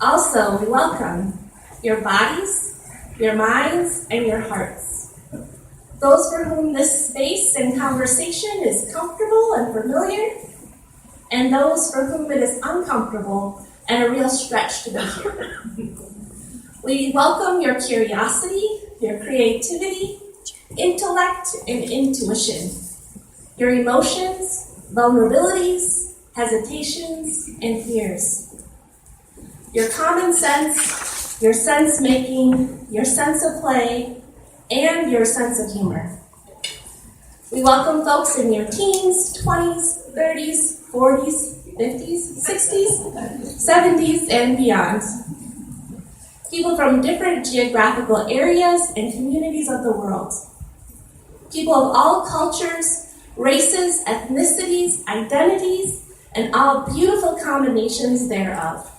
Also, we welcome your bodies, your minds, and your hearts. Those for whom this space and conversation is comfortable and familiar, and those for whom it is uncomfortable and a real stretch to be here. We welcome your curiosity, your creativity, intellect, and intuition, your emotions, vulnerabilities, hesitations, and fears, your common sense, your sense-making, your sense of play, and your sense of humor. We welcome folks in your teens, 20s, 30s, 40s, 50s, 60s, 70s, and beyond. People from different geographical areas and communities of the world. People of all cultures, races, ethnicities, identities, and all beautiful combinations thereof.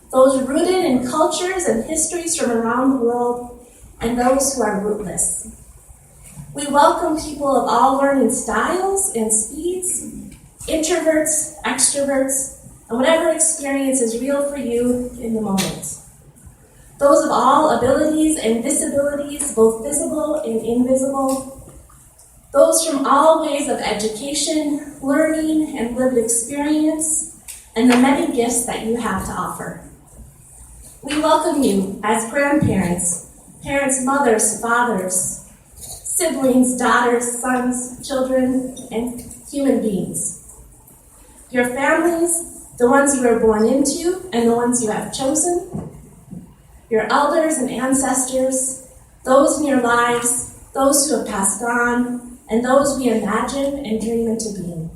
Those rooted in cultures and histories from around the world, and those who are rootless. We welcome people of all learning styles and speeds, introverts, extroverts, and whatever experience is real for you in the moment. Those of all abilities and disabilities, both visible and invisible. Those from all ways of education, learning, and lived experience, and the many gifts that you have to offer. We welcome you as grandparents, parents, mothers, fathers, siblings, daughters, sons, children, and human beings. Your families, the ones you were born into and the ones you have chosen. Your elders and ancestors, those in your lives, those who have passed on, and those we imagine and dream into being.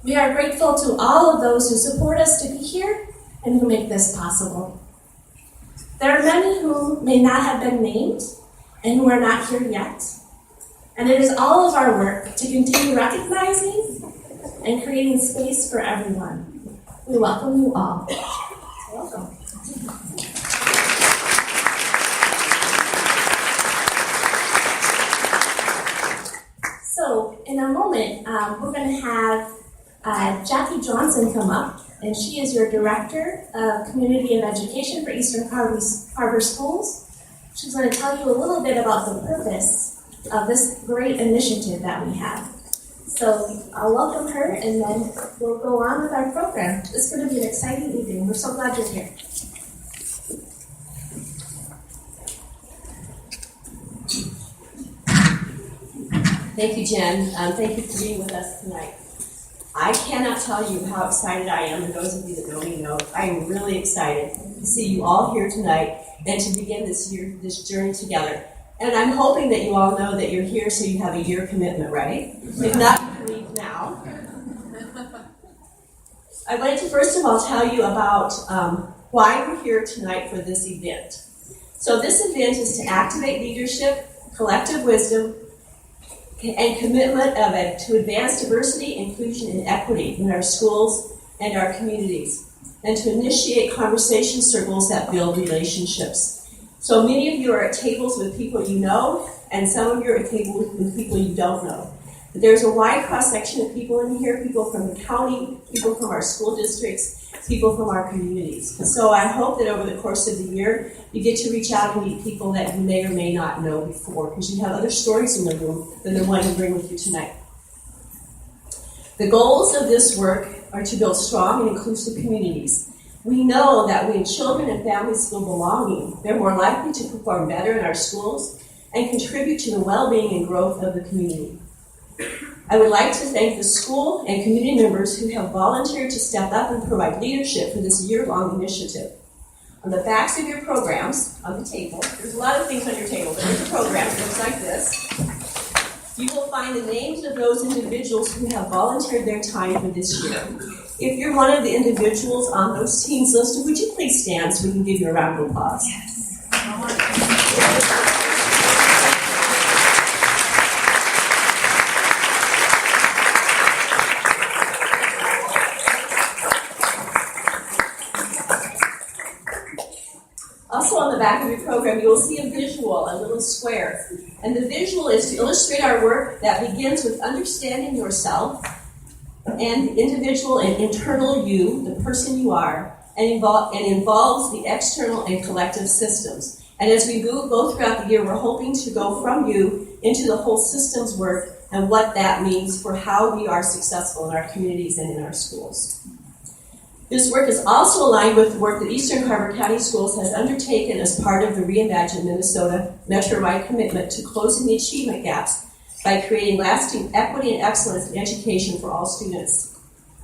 We are grateful to all of those who support us to be here and who make this possible. There are many who may not have been named and who are not here yet, and it is all of our work to continue recognizing and creating space for everyone. We welcome you all. Welcome. So, in a moment, we're going to have Jackie Johnson come up, and she is your Director of Community and Education for Eastern Harbor Schools. She's going to tell you a little bit about the purpose of this great initiative that we have. So, I'll welcome her, and then we'll go on with our program. It's going to be an exciting evening. We're so glad you're here. Thank you, Jen. Thank you for being with us tonight. I cannot tell you how excited I am, and those of you that know me know, I am really excited to see you all here tonight and to begin this journey together. And I'm hoping that you all know that you're here so you have a year commitment, right? If not, you can leave now. I'd like to first of all tell you about why we're here tonight for this event. So this event is to activate leadership, collective wisdom, and commitment to advance diversity, inclusion, and equity in our schools and our communities, and to initiate conversation circles that build relationships. So many of you are at tables with people you know, and some of you are at tables with people you don't know. But there's a wide cross-section of people in here, people from the county, people from our school districts, people from our communities. So I hope that over the course of the year, you get to reach out and meet people that you may or may not know before, because you have other stories in the room than the one you bring with you tonight. The goals of this work are to build strong and inclusive communities. We know that when children and families feel belonging, they're more likely to perform better in our schools and contribute to the well-being and growth of the community. I would like to thank the school and community members who have volunteered to step up and provide leadership for this year-long initiative. On the backs of your programs, on the table, there's a lot of things on your table, but there's a program that looks like this. You will find the names of those individuals who have volunteered their time for this year. If you're one of the individuals on those teams listed, would you please stand so we can give you a round of applause? Yes. Also on the back of your program, you will see a visual, a little square. And the visual is to illustrate our work that begins with understanding yourself and the individual and internal you, the person you are, and involves the external and collective systems. And as we go throughout the year, we're hoping to go from you into the whole systems work and what that means for how we are successful in our communities and in our schools. This work is also aligned with the work that Eastern Harbor County Schools has undertaken as part of the Reimagine Minnesota Metro-wide commitment to closing the achievement gaps by creating lasting equity and excellence in education for all students.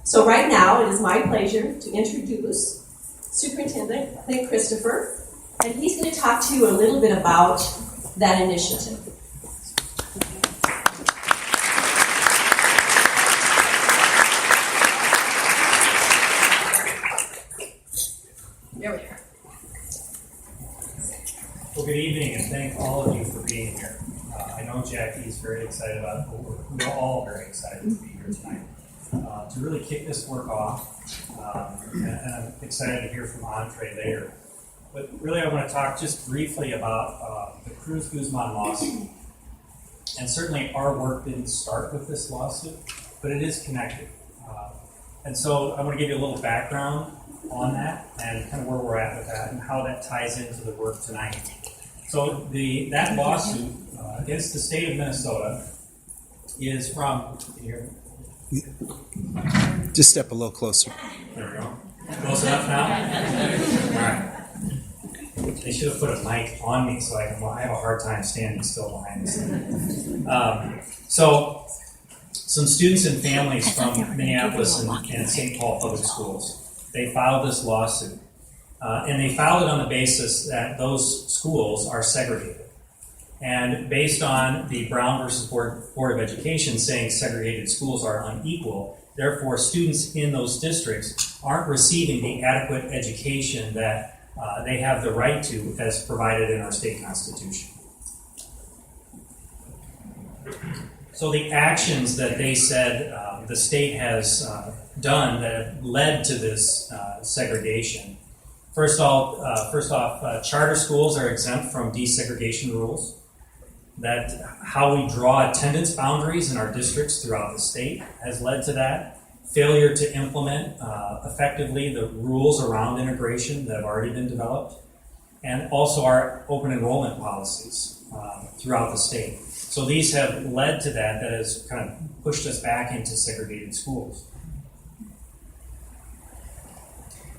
So right now, it is my pleasure to introduce Superintendent Clint Christopher, and he's going to talk to you a little bit about that initiative. There we are. Well, good evening, and thank all of you for being here. I know Jackie is very excited about it, but we're all very excited to be here tonight to really kick this work off. And I'm excited to hear from Andre later. But really, I want to talk just briefly about the Cruz Guzman lawsuit. And certainly, our work didn't start with this lawsuit, but it is connected. And so, I want to give you a little background on that and kind of where we're at with that and how that ties into the work tonight. So that lawsuit against the state of Minnesota is from, Just step a little closer. there we go. Close enough now? All right. They should have put a mic on me so I have a hard time standing still behind this thing. So some students and families from Minneapolis and St. Paul Public Schools, they filed this lawsuit. And they filed it on the basis that those schools are segregated. And based on the Brown versus Board of Education saying segregated schools are unequal, therefore students in those districts aren't receiving the adequate education that they have the right to as provided in our state constitution. So the actions that they said the state has done that have led to this segregation. First off, charter schools are exempt from desegregation rules. That how we draw attendance boundaries in our districts throughout the state has led to that. Failure to implement effectively the rules around integration that have already been developed. And also our open enrollment policies throughout the state. So these have led to that has kind of pushed us back into segregated schools.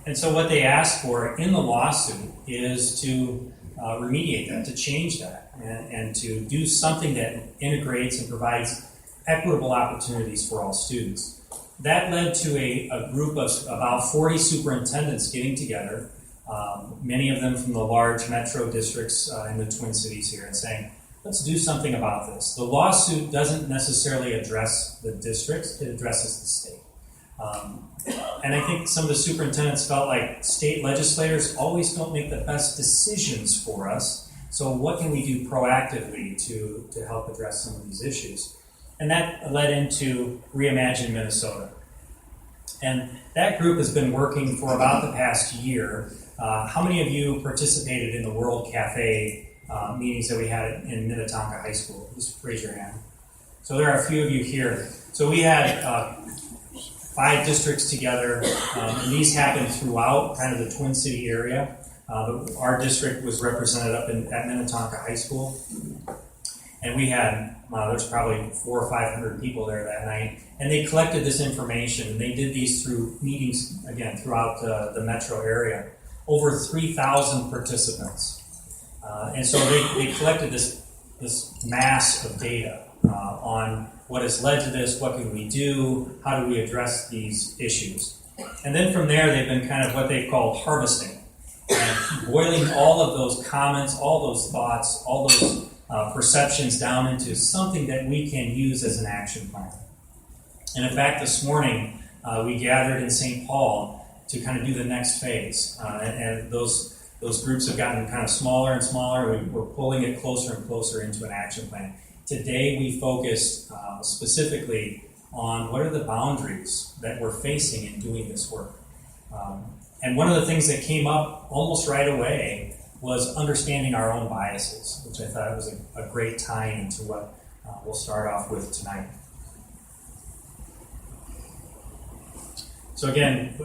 And so what they asked for in the lawsuit is to remediate that, to change that, and to do something that integrates and provides equitable opportunities for all students. That led to a group of about 40 superintendents getting together, many of them from the large metro districts in the Twin Cities here, and saying, let's do something about this. The lawsuit doesn't necessarily address the districts, it addresses the state. And I think some of the superintendents felt like state legislators always don't make the best decisions for us, so what can we do proactively to help address some of these issues? And that led into Reimagine Minnesota. And that group has been working for about the past year. How many of you participated in the World Cafe meetings that we had in Minnetonka High School? Just raise your hand. So there are a few of you here. So we had 5 districts together, and these happened throughout kind of the Twin City area. Our district was represented up at Minnetonka High School, and we had, there's probably 400 or 500 people there that night, and they collected this information, and they did these through meetings, again, throughout the metro area. Over 3,000 participants. And so they collected this mass of data on what has led to this, what can we do, how do we address these issues. And then from there, they've been kind of what they call harvesting, and boiling all of those comments, all those thoughts, all those perceptions down into something that we can use as an action plan. And in fact, this morning, we gathered in St. Paul to kind of do the next phase. And those groups have gotten kind of smaller and smaller. We're pulling it closer and closer into an action plan. Today, we focused specifically on what are the boundaries that we're facing in doing this work. And one of the things that came up almost right away was understanding our own biases, which I thought was a great tie into what we'll start off with tonight. So again,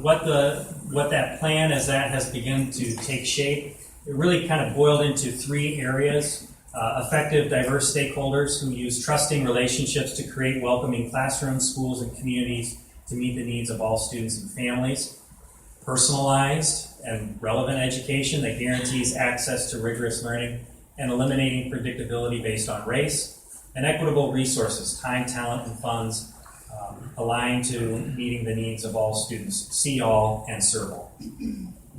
what that plan as that has begun to take shape, it really kind of boiled into 3 areas. Effective, diverse stakeholders who use trusting relationships to create welcoming classrooms, schools, and communities to meet the needs of all students and families. Personalized and relevant education that guarantees access to rigorous learning and eliminating predictability based on race. And equitable resources, time, talent, and funds aligned to meeting the needs of all students. See all and serve all.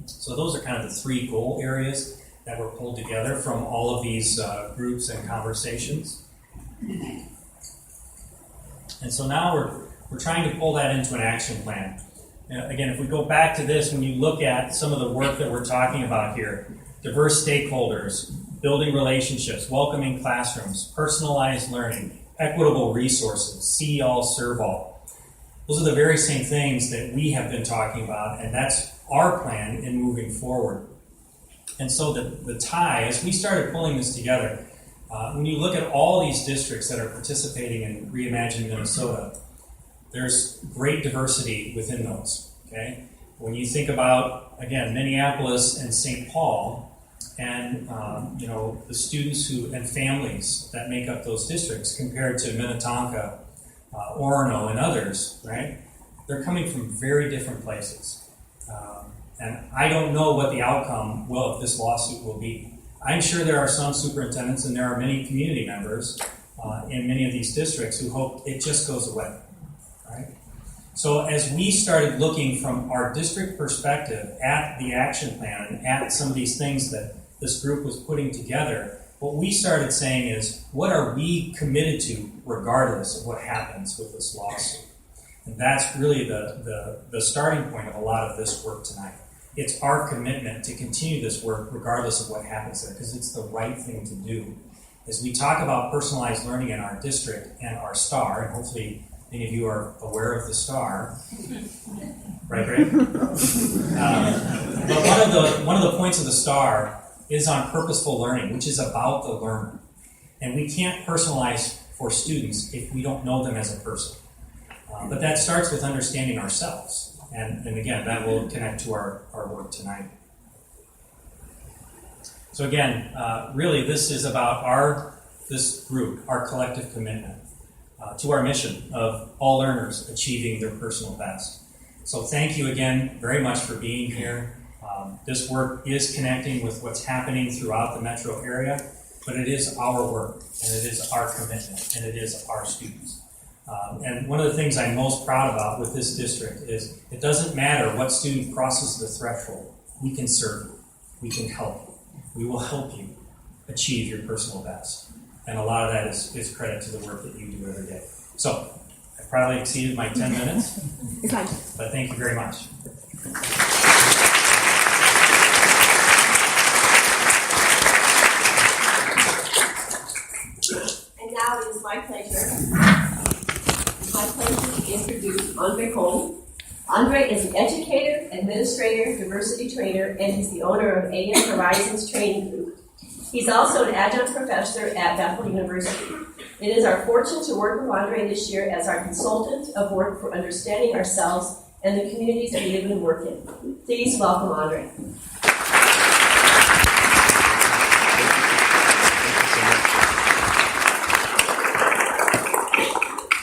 So those are kind of the 3 goal areas that were pulled together from all of these groups and conversations. And so now we're trying to pull that into an action plan. Again, if we go back to this, when you look at some of the work that we're talking about here, diverse stakeholders, building relationships, welcoming classrooms, personalized learning, equitable resources, see all, serve all. Those are the very same things that we have been talking about, and that's our plan in moving forward. And so the tie, as we started pulling this together, when you look at all these districts that are participating in Reimagine Minnesota, there's great diversity within those, okay? When you think about, again, Minneapolis and St. Paul, and the students and families that make up those districts compared to Minnetonka, Orono, and others, right? They're coming from very different places. And I don't know what the outcome of this lawsuit will be. I'm sure there are some superintendents and there are many community members in many of these districts who hope it just goes away, right? So as we started looking from our district perspective at the action plan and at some of these things that this group was putting together, what we started saying is, what are we committed to regardless of what happens with this lawsuit? And that's really the starting point of a lot of this work tonight. It's our commitment to continue this work regardless of what happens there, because it's the right thing to do. As we talk about personalized learning in our district and our STAR, and hopefully many of you are aware of the STAR, right, Greg? But one of the points of the STAR is on purposeful learning, which is about the learner. And we can't personalize for students if we don't know them as a person. But that starts with understanding ourselves. And again, that will connect to our work tonight. So again, really this is about this group, our collective commitment to our mission of all learners achieving their personal best. So thank you again very much for being here. This work is connecting with what's happening throughout the metro area, but it is our work, and it is our commitment, and it is our students. And one of the things I'm most proud about with this district is it doesn't matter what student crosses the threshold. We can serve you. We can help you. We will help you achieve your personal best. And a lot of that is credit to the work that you do every day. So I probably exceeded my 10 minutes, but thank you very much. And now it is my pleasure to introduce Andre Cohen. Andre is an educator, administrator, diversity trainer, and he's the owner of AM Horizons Training Group. He's also an adjunct professor at Bethel University. It is our fortune to work with Andre this year as our consultant of work for understanding ourselves and the communities that we live and work in. Please welcome Andre.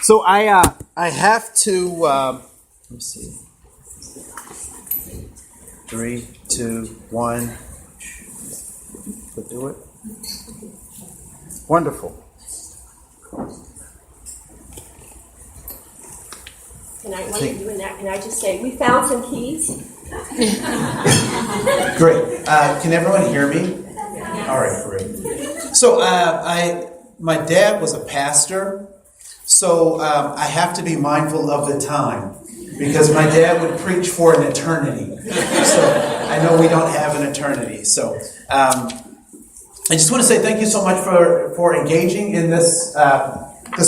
So I have to, let me see. 3, 2, 1. We'll do it. Wonderful. And while you're doing that, can I just say, we found some keys. Great. Can everyone hear me? All right, great. So my dad was a pastor, so I have to be mindful of the time because my dad would preach for an eternity. So I know we don't have an eternity. So I just want to say thank you so much for engaging in this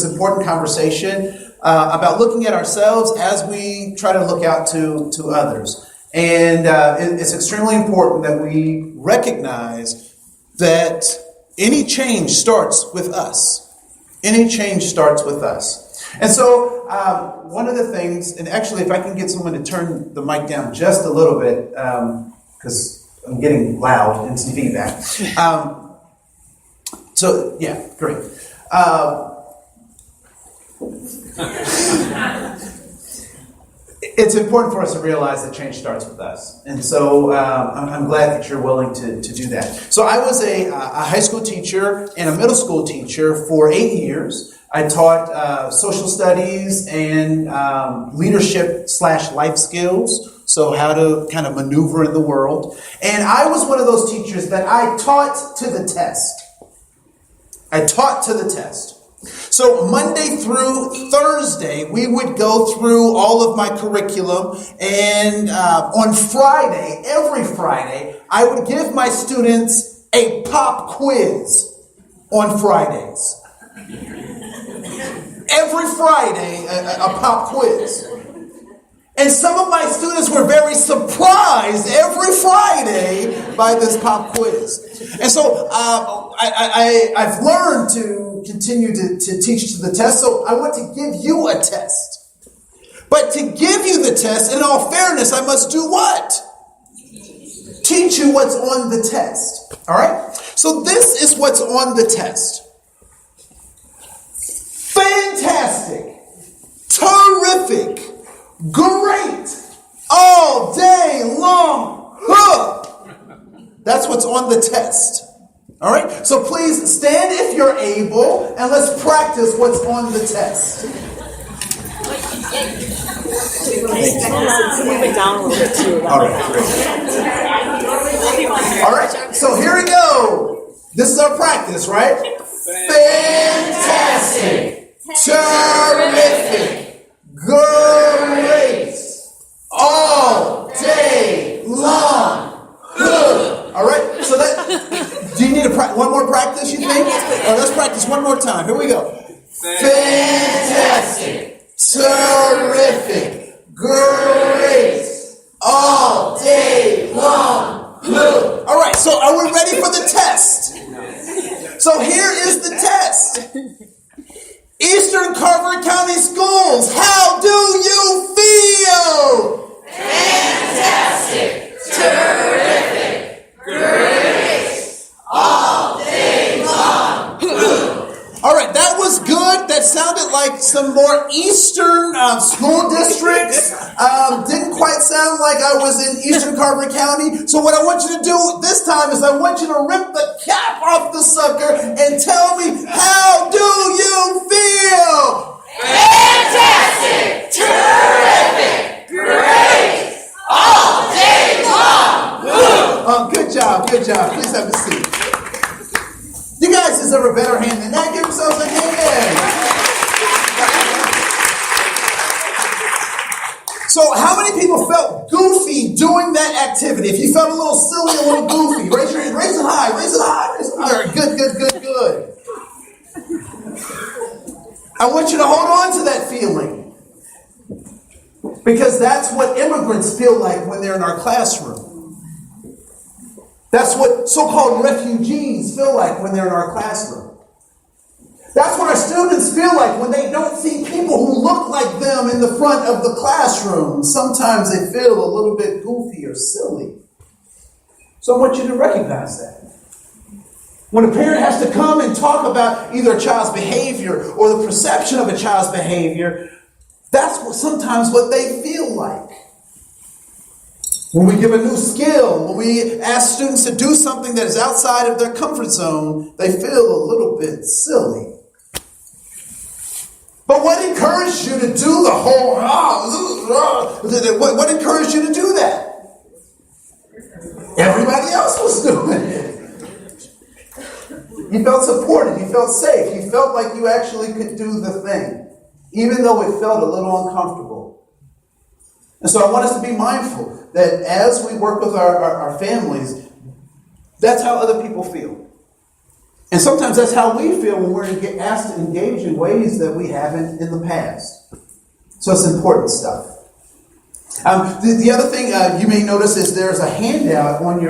important conversation about looking at ourselves as we try to look out to others. And it's extremely important that we recognize that any change starts with us. Any change starts with us. And so one of the things, and actually if I can get someone to turn the mic down just a little bit, because I'm getting loud and some feedback. So, yeah, great. It's important for us to realize that change starts with us. And so I'm glad that you're willing to do that. So I was a high school teacher and a middle school teacher for 8 years. I taught social studies and leadership/life skills. So how to kind of maneuver in the world. And I was one of those teachers that I taught to the test. I taught to the test. So Monday through Thursday, we would go through all of my curriculum. And on Friday, every Friday, I would give my students a pop quiz on Fridays. Every Friday, a pop quiz. And some of my students were very surprised every Friday by this pop quiz. And so I've learned to continue to teach to the test, so I want to give you a test. But to give you the test, in all fairness, I must do what? Teach you what's on the test. All right? So this is what's on the test. Fantastic. Terrific. Great. All day long. Huh. That's what's on the test. All right? So please stand if you're able, and let's practice what's on the test. Move it down a little bit too. All right, great. All right, so here we go. This is our practice, right? Fantastic. Terrific. Great. All day long. Good. All right, so that, do you need one more practice, you think? All right, let's practice one more time. Here we go. Fantastic. Terrific. Great. All day long. Good. All right, so are we ready for the test? So here is the test. Eastern Carver County Schools, how do you feel? Fantastic. Terrific. Great. All day long. All right, that was good. That sounded like some more Eastern school districts. Didn't quite sound like I was in Eastern Carver County. So what I want you to do this time is I want you to rip the cap off the sucker and tell me, how do you feel? Fantastic! Terrific! Great! All day long! Good job, good job. Please have a seat. You guys deserve a better hand than that. Give yourselves a hand. So how many people felt goofy doing that activity? If you felt a little silly, a little goofy, raise your hand. Raise it high. Raise it high. Raise it high. All right, good, good, good, good. I want you to hold on to that feeling. Because that's what immigrants feel like when they're in our classroom. That's what so-called refugees feel like when they're in our classroom. That's what our students feel like when they don't see people who look like them in the front of the classroom. Sometimes they feel a little bit goofy or silly. So I want you to recognize that. When a parent has to come and talk about either a child's behavior or the perception of a child's behavior, that's sometimes what they feel like. When we give a new skill, when we ask students to do something that is outside of their comfort zone, they feel a little bit silly. But what encouraged you to do the whole... What encouraged you to do that? Everybody else was doing it. You felt supported. You felt safe. You felt like you actually could do the thing, even though it felt a little uncomfortable. And so I want us to be mindful that as we work with our families, that's how other people feel. And sometimes that's how we feel when we're asked to engage in ways that we haven't in the past. So it's important stuff. The other thing you may notice is there's a handout on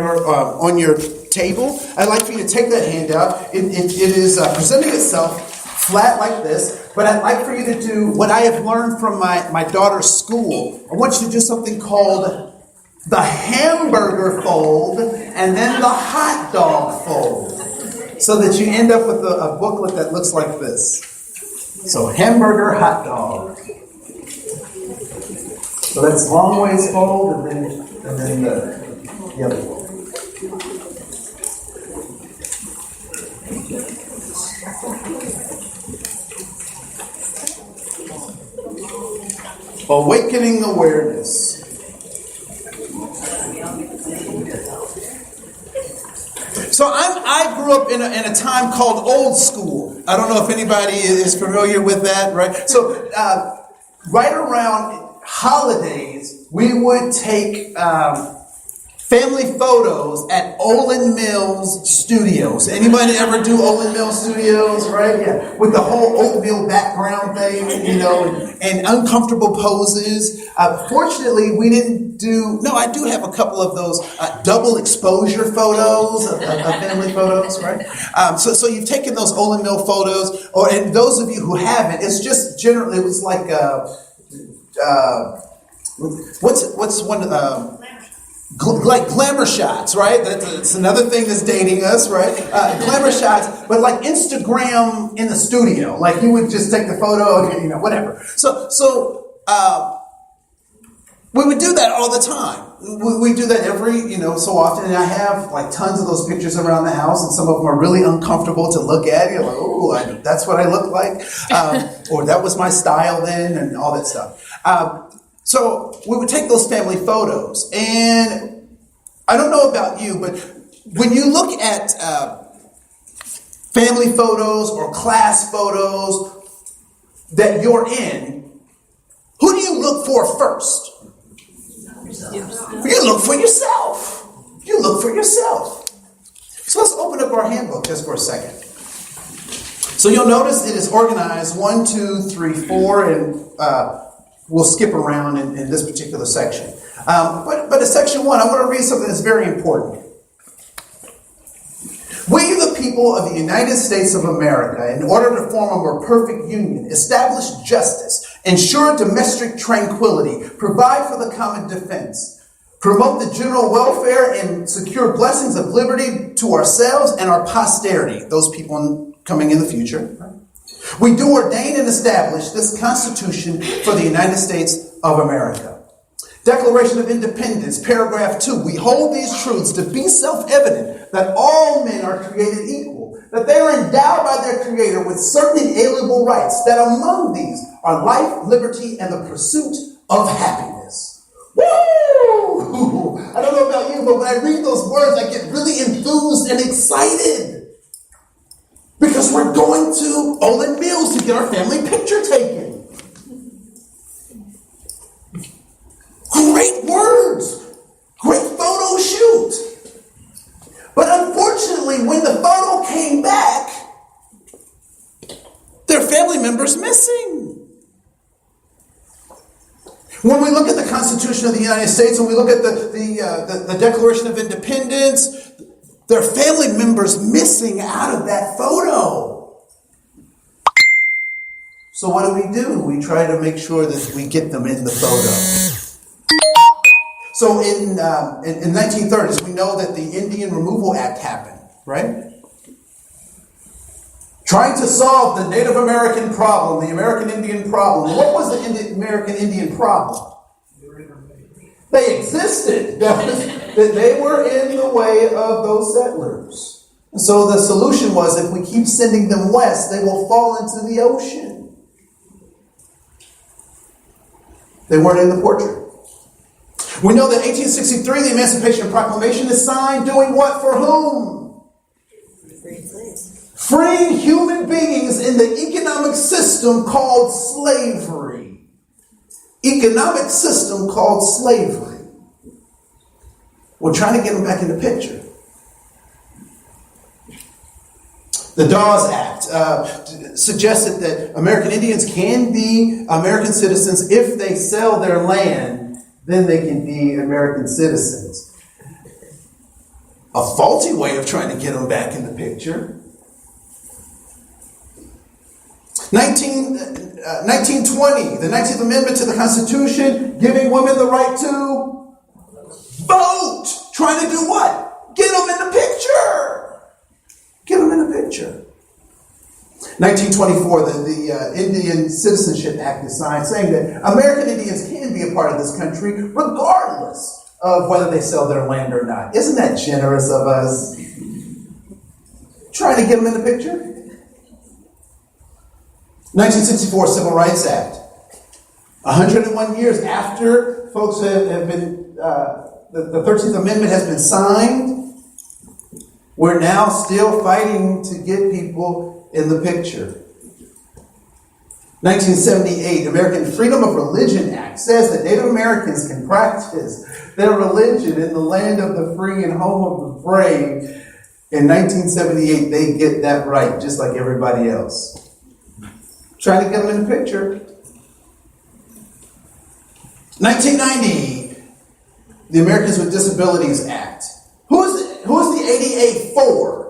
your table. I'd like for you to take that handout. It is presenting itself flat like this, but I'd like for you to do what I have learned from my daughter's school. I want you to do something called the hamburger fold and then the hot dog fold, so that you end up with a booklet that looks like this. So hamburger, hot dog. So that's long ways fold and then the other fold. Awakening awareness. So I grew up in a time called old school. I don't know if anybody is familiar with that, right? So right around holidays, we would take family photos at Olin Mills Studios. Anybody ever do Olin Mills Studios, right? Yeah. With the whole oatmeal background thing, and uncomfortable poses. Fortunately, we didn't do, no, I do have a couple of those double exposure photos of family photos, right? So you've taken those Olin Mill photos, and those of you who haven't, it's just generally, it was like, what's one, like glamour shots, right? That's another thing that's dating us, right? Glamour shots, but like Instagram in the studio. Like you would just take the photo, and, whatever. So we would do that all the time. We do that every, so often. And I have like tons of those pictures around the house, and some of them are really uncomfortable to look at. You're like, oh, that's what I look like. Or that was my style then, and all that stuff. So we would take those family photos, and I don't know about you, but when you look at family photos or class photos that you're in, who do you look for first? You look for yourself. You look for yourself. So let's open up our handbook just for a second. So you'll notice it is organized 1, 2, 3, 4, and we'll skip around in this particular section. But in section 1, I want to read something that's very important. We, the people of the United States of America, in order to form a more perfect union, establish justice, ensure domestic tranquility, provide for the common defense, promote the general welfare, and secure blessings of liberty to ourselves and our posterity, those people coming in the future. We do ordain and establish this Constitution for the United States of America. Declaration of Independence, paragraph 2. We hold these truths to be self-evident that all men are created equal, that they are endowed by their Creator with certain inalienable rights, that among these are life, liberty, and the pursuit of happiness. Woo! I don't know about you, but when I read those words, I get really enthused and excited. Because we're going to Olin Mills to get our family picture taken. Great words. Great photo shoot. But unfortunately, when the photo came back, their family members missing. When we look at the Constitution of the United States, when we look at the Declaration of Independence, there are family members missing out of that photo. So what do? We try to make sure that we get them in the photo. So in 1930s, we know that the Indian Removal Act happened, right? Trying to solve the Native American problem, the American Indian problem. What was the American Indian problem? They existed. They were in the way of those settlers. And so the solution was, if we keep sending them west, they will fall into the ocean. They weren't in the portrait. We know that 1863, the Emancipation Proclamation is signed, doing what for whom? Freeing human beings in the economic system called slavery. Economic system called slavery. We're trying to get them back in the picture. The Dawes Act suggested that American Indians can be American citizens if they sell their land. Then they can be American citizens. A faulty way of trying to get them back in the picture. 1920, the 19th Amendment to the Constitution, giving women the right to vote. Trying to do what? Get them in the picture. Get them in the picture. 1924, the Indian Citizenship Act is signed, saying that American Indians can be a part of this country regardless of whether they sell their land or not. Isn't that generous of us? Trying to get them in the picture? 1964 Civil Rights Act. 101 years after folks have been, the 13th Amendment has been signed, we're now still fighting to get people in the picture. 1978, American Freedom of Religion Act says that Native Americans can practice their religion in the land of the free and home of the brave. In 1978, they get that right, just like everybody else. Trying to get them in the picture. 1990, the Americans with Disabilities Act. Who's the ADA for?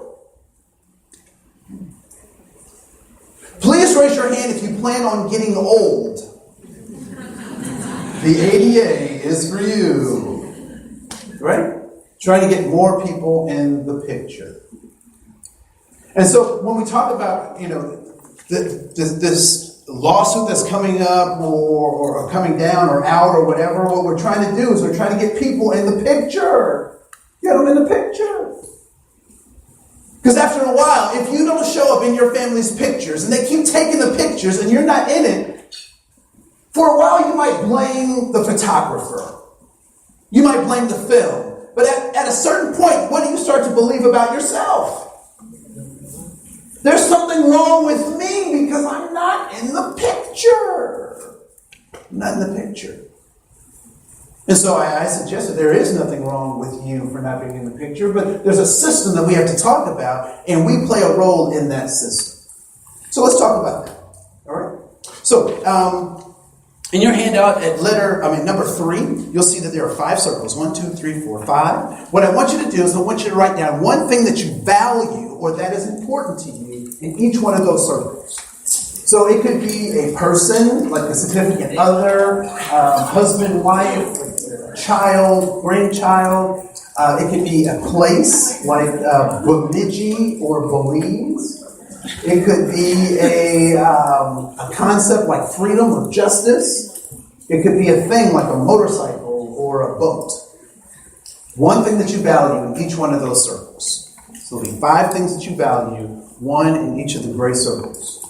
Please raise your hand if you plan on getting old. The ADA is for you. Right? Trying to get more people in the picture. And so when we talk about, this lawsuit that's coming up or coming down or out or whatever, what we're trying to do is we're trying to get people in the picture. Get them in the picture. Because after a while, if you don't show up in your family's pictures and they keep taking the pictures and you're not in it, for a while you might blame the photographer. You might blame the film. But at a certain point, what do you start to believe about yourself? There's something wrong with me because I'm not in the picture. I'm not in the picture. And so I suggested there is nothing wrong with you for not being in the picture, but there's a system that we have to talk about, and we play a role in that system. So let's talk about that. All right? So, in your handout at number 3, you'll see that there are 5 circles. 1, 2, 3, 4, 5. What I want you to do is I want you to write down one thing that you value or that is important to you in each one of those circles. So it could be a person, like a significant other, husband, wife, child, grandchild. It could be a place, like Bemidji or Belize. It could be a concept like freedom or justice. It could be a thing like a motorcycle or a boat. One thing that you value in each one of those circles. So there'll be 5 things that you value, 1 in each of the gray circles.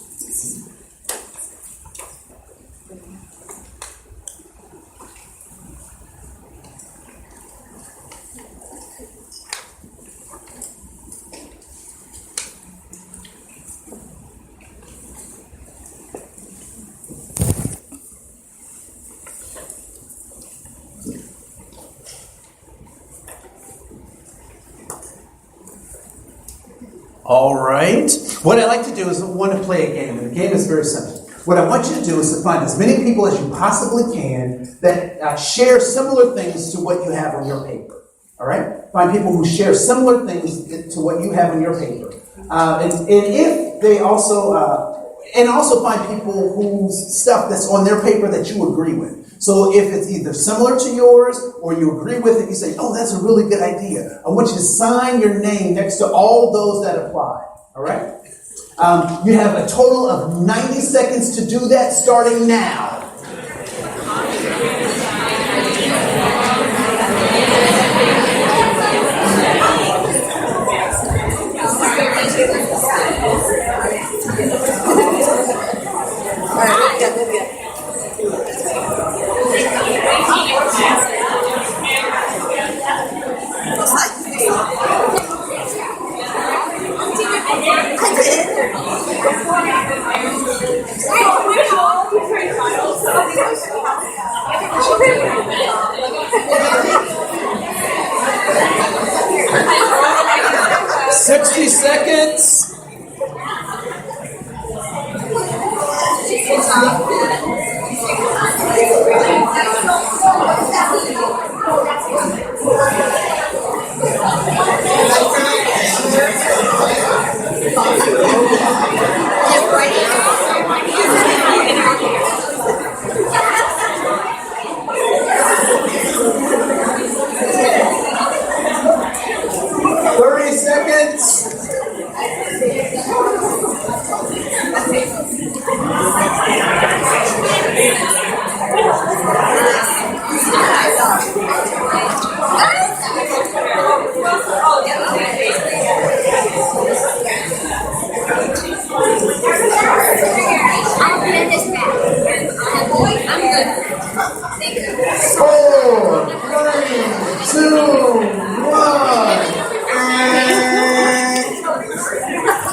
All right. What I like to do is I want to play a game, and the game is very simple. What I want you to do is to find as many people as you possibly can that share similar things to what you have on your paper. All right? Find people who share similar things to what you have on your paper. And if they also find people whose stuff that's on their paper that you agree with. So if it's either similar to yours or you agree with it, you say, oh, that's a really good idea. I want you to sign your name next to all those that apply. All right? You have a total of 90 seconds to do that starting now. Seconds.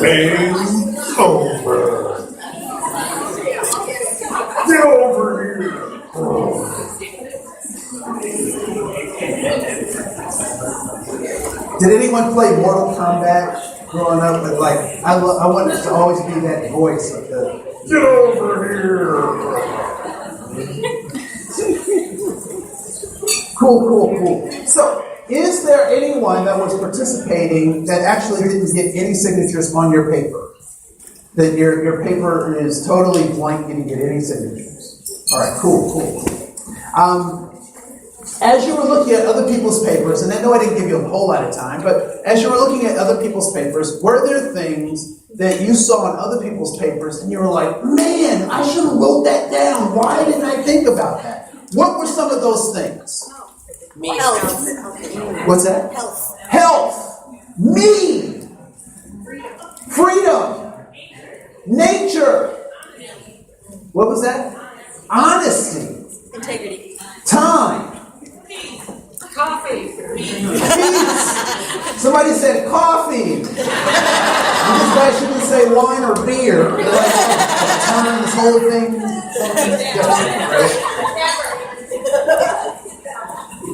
Game over. Get over here. Did anyone play Mortal Kombat growing up? But I wanted to always be that voice of the. Get over here. Cool. So, is there anyone that was participating that actually didn't get any signatures on your paper? That your paper is totally blank, you didn't get any signatures? All right, cool. As you were looking at other people's papers, and I know I didn't give you a whole lot of time, but as you were looking at other people's papers, were there things that you saw in other people's papers and you were like, man, I should have wrote that down. Why didn't I think about that? What were some of those things? Health. What's that? Health. Me. Freedom. Nature. What was that? Honesty. Integrity. Time. Coffee. Peace. Somebody said coffee. This guy shouldn't say wine or beer. Turn this whole thing.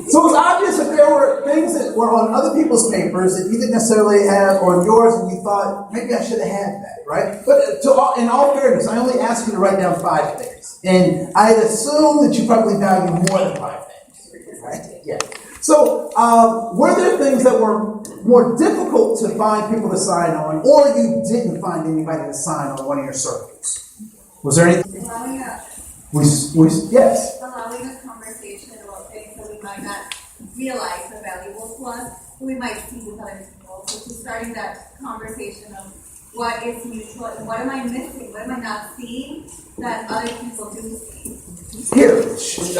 So it was obvious that there were things that were on other people's papers that you didn't necessarily have on yours, and you thought, maybe I should have had that, right? But in all fairness, I only asked you to write down 5 things. And I'd assume that you probably value more than 5 things, right? Yeah. So were there things that were more difficult to find people to sign on, or you didn't find anybody to sign on one of your circles? Was there anything? Yes. Allowing a conversation about things that we might not realize are valuable to us, that we might see with other people. So just starting that conversation of what is mutual and what am I missing? What am I not seeing that other people do see? Here,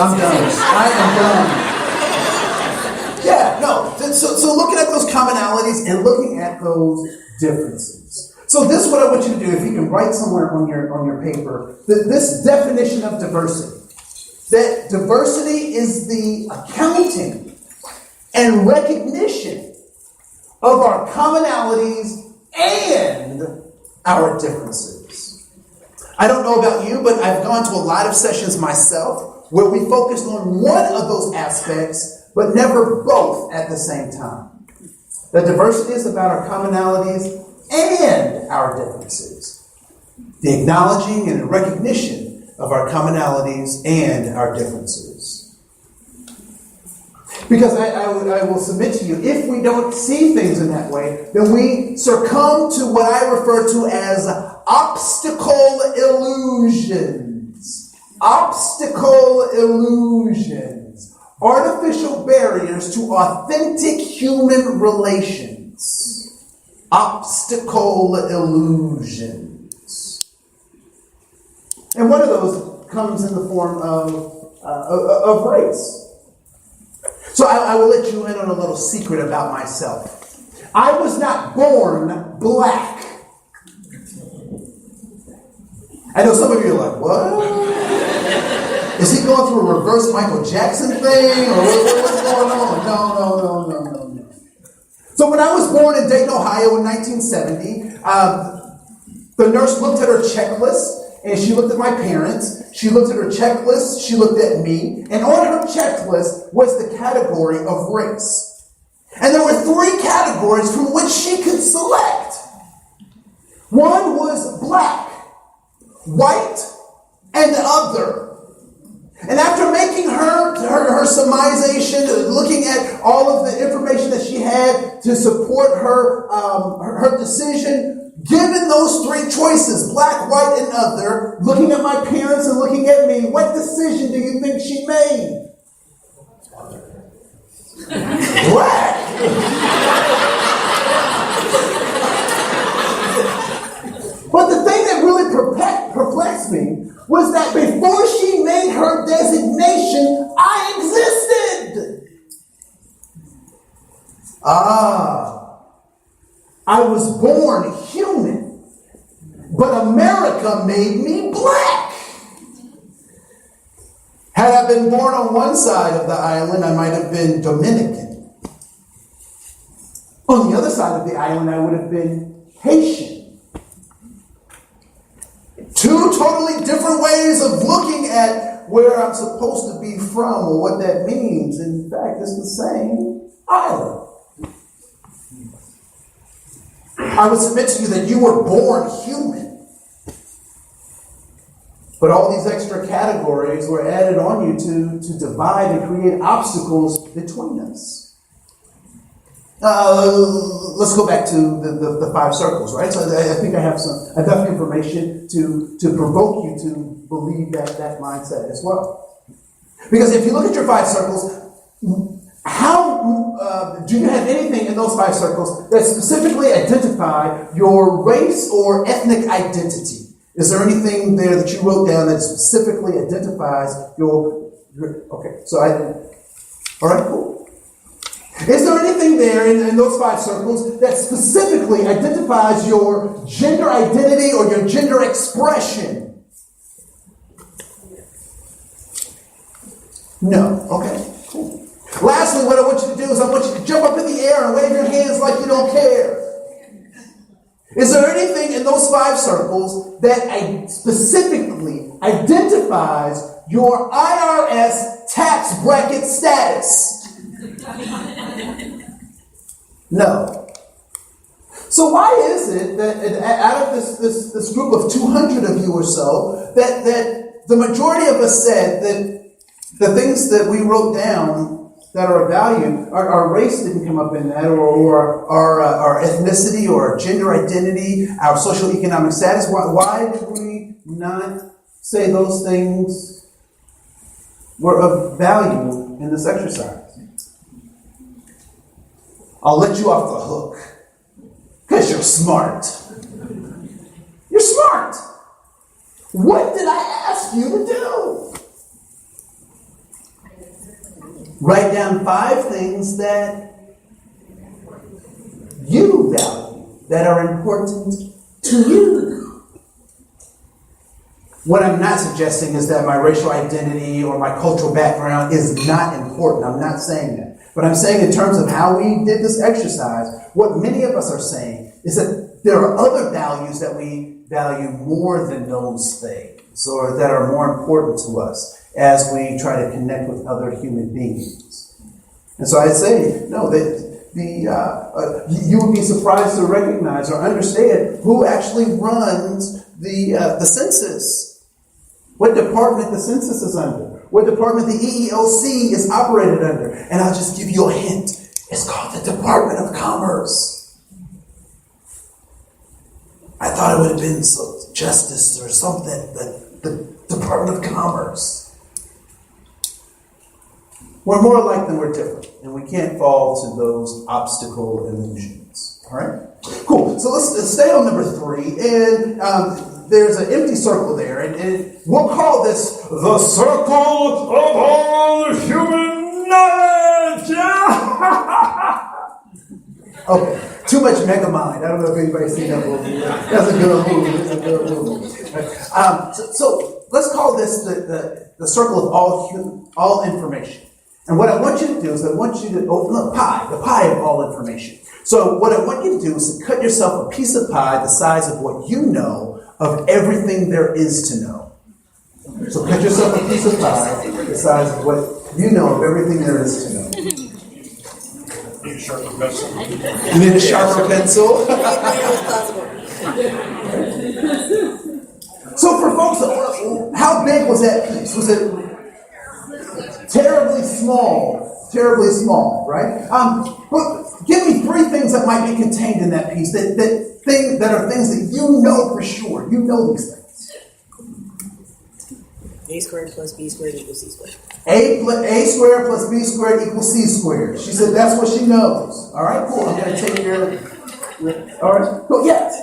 I'm done. I am done. Yeah, no. So looking at those commonalities and looking at those differences. So this is what I want you to do. If you can write somewhere on your paper, this definition of diversity. That diversity is the accounting and recognition of our commonalities and our differences. I don't know about you, but I've gone to a lot of sessions myself where we focused on one of those aspects, but never both at the same time. The diversity is about our commonalities and our differences. The acknowledging and the recognition of our commonalities and our differences. Because I will submit to you, if we don't see things in that way, then we succumb to what I refer to as obstacle illusions. Obstacle illusions. Artificial barriers to authentic human relations. Obstacle illusions. And one of those comes in the form of race. So I will let you in on a little secret about myself. I was not born black. I know some of you are like, what? Is he going through a reverse Michael Jackson thing? Or what's going on? No. So when I was born in Dayton, Ohio in 1970, the nurse looked at her checklist, and she looked at my parents. She looked at her checklist. She looked at me. And on her checklist was the category of race. And there were 3 categories from which she could select. One was black, white, and other. And after making her surmisation, looking at all of the information that she had to support her decision, given those 3 choices, black, white, and other, looking at my parents and looking at me, what decision do you think she made? Black. But the thing that really perplexed me was that before she made her designation, I existed. I was born human, but America made me black. Had I been born on one side of the island, I might have been Dominican. On the other side of the island, I would have been Haitian. Two totally different ways of looking at where I'm supposed to be from or what that means. In fact, it's the same island. I would submit to you that you were born human. But all these extra categories were added on you to divide and create obstacles between us. Let's go back to the 5 circles, right? So I think I have enough information to provoke you to believe that mindset as well. Because if you look at your 5 circles, how do you have anything in those 5 circles that specifically identify your race or ethnic identity? Is there anything there that you wrote down that specifically identifies your okay, all right, cool. Is there anything there in those 5 circles that specifically identifies your gender identity or your gender expression? No. Okay, cool. Lastly, what I want you to do is I want you to jump up in the air and wave your hands like you don't care. Is there anything in those 5 circles that specifically identifies your IRS tax bracket status? No. So why is it that out of this group of 200 of you or so, that the majority of us said that the things that we wrote down that are of value, our race didn't come up in that, or our ethnicity, or our gender identity, our social economic status? Why did we not say those things were of value in this exercise? I'll let you off the hook, because you're smart. You're smart. What did I ask you to do? Write down 5 things that you value, that are important to you. What I'm not suggesting is that my racial identity or my cultural background is not important. I'm not saying that. But I'm saying in terms of how we did this exercise, what many of us are saying is that there are other values that we value more than those things, or that are more important to us as we try to connect with other human beings. And so I say, no, that you would be surprised to recognize or understand who actually runs the census, what department the census is under, what department the EEOC is operated under. And I'll just give you a hint. It's called the Department of Commerce. I thought it would have been Justice or something, the Department of Commerce. We're more alike than we're different, and we can't fall to those obstacle illusions. All right? Cool. So let's stay on number 3, and there's an empty circle there, and we'll call this the circle of all human knowledge. Okay, too much Megamind. I don't know if anybody's seen that movie. That's a good movie. So let's call this the circle of all information. And what I want you to do is I want you to open up the pie of all information. So what I want you to do is to cut yourself a piece of pie the size of what you know of everything there is to know. So cut yourself a piece of pie the size of what you know of everything there is to know. Need a sharper pencil. You need a sharper pencil? So for folks, how big was that piece? Was it terribly small, right? But give me 3 things that might be contained in that piece that are things that you know for sure. You know these things. A squared plus B squared equals C squared. A squared plus B squared equals C squared. She said that's what she knows. All right, cool. I'm going to take your... All right, cool. Yes.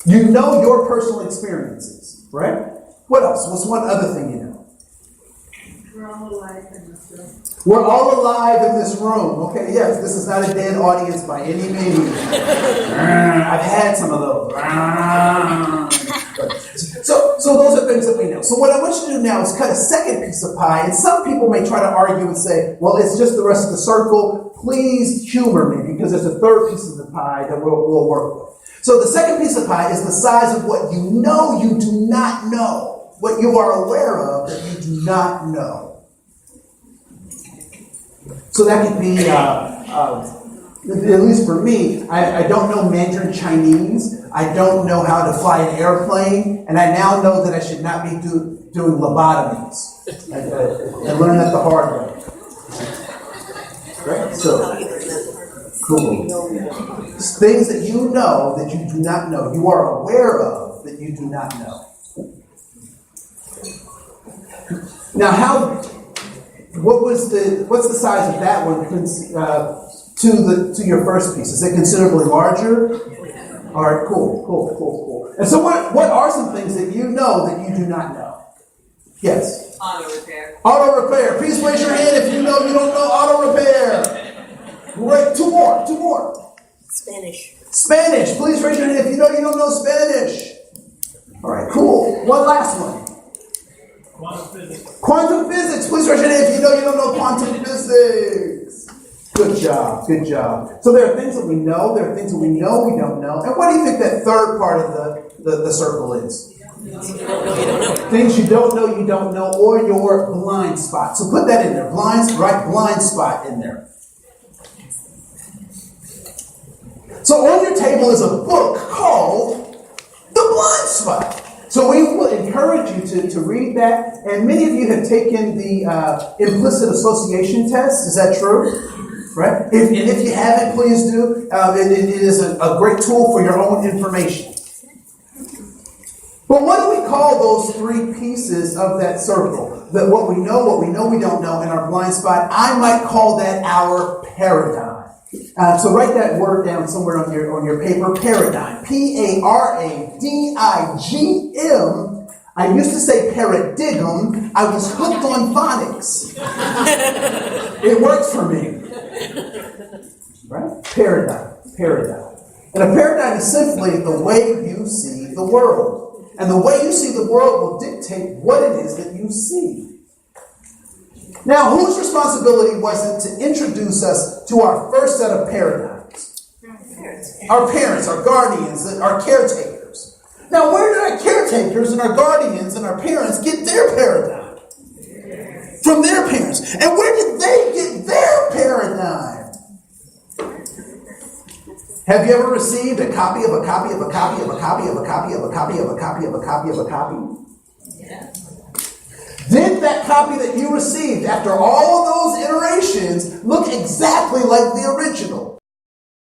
You know your personal experiences, right? What else? What's one other thing you know? We're all alive in this room. We're all alive in this room. Okay, yes, this is not a dead audience by any means. I've had some of those. So those are things that we know. So what I want you to do now is cut a second piece of pie, and some people may try to argue and say, well, it's just the rest of the circle. please humor me because there's a third piece of the pie that we'll work with. So the second piece of pie is the size of what you know you do not know, what you are aware of that you do not know. So that could be, at least for me, I don't know Mandarin Chinese. I don't know how to fly an airplane, and I now know that I should not be doing lobotomies. I learned that the hard way. Right? So, cool. Things that you know that you do not know. You are aware of that you do not know. Now, what's the size of that one to your first piece? Is it considerably larger? All right, cool. And so what are some things that you know that you do not know? Yes? Auto repair. Auto repair. Please raise your hand if you know you don't know auto repair. Great. Two more. Spanish. Please raise your hand if you know you don't know Spanish. All right, cool. One last one. Quantum physics. Please raise your hand if you know you don't know quantum physics. Good job. So there are things that we know, there are things that we know we don't know. And what do you think that third part of the circle is? Things you don't know, or your blind spot. So put that in there. Blind spot in there. So on your table is a book called The Blind Spot. So we will encourage you to read that. And many of you have taken the implicit association test. Is that true? Right? If you haven't, please do. It is a great tool for your own information. But what do we call those three pieces of that circle? That what we know we don't know, and our blind spot. I might call that our paradigm. So write that word down somewhere on your paper. Paradigm. Paradigm. I used to say paradigm. I was hooked on phonics. It works for me. Right? Paradigm. And a paradigm is simply the way you see the world. And the way you see the world will dictate what it is that you see. Now, whose responsibility was it to introduce us to our first set of paradigms? Our parents, our guardians, our caretakers. Now, where did our caretakers and our guardians and our parents get their paradigm? From their parents. And where did they get their paradigm? Have you ever received a copy of a copy of a copy of a copy of a copy of a copy of a copy of a copy of a copy? Yeah. Did that copy that you received after all of those iterations look exactly like the original?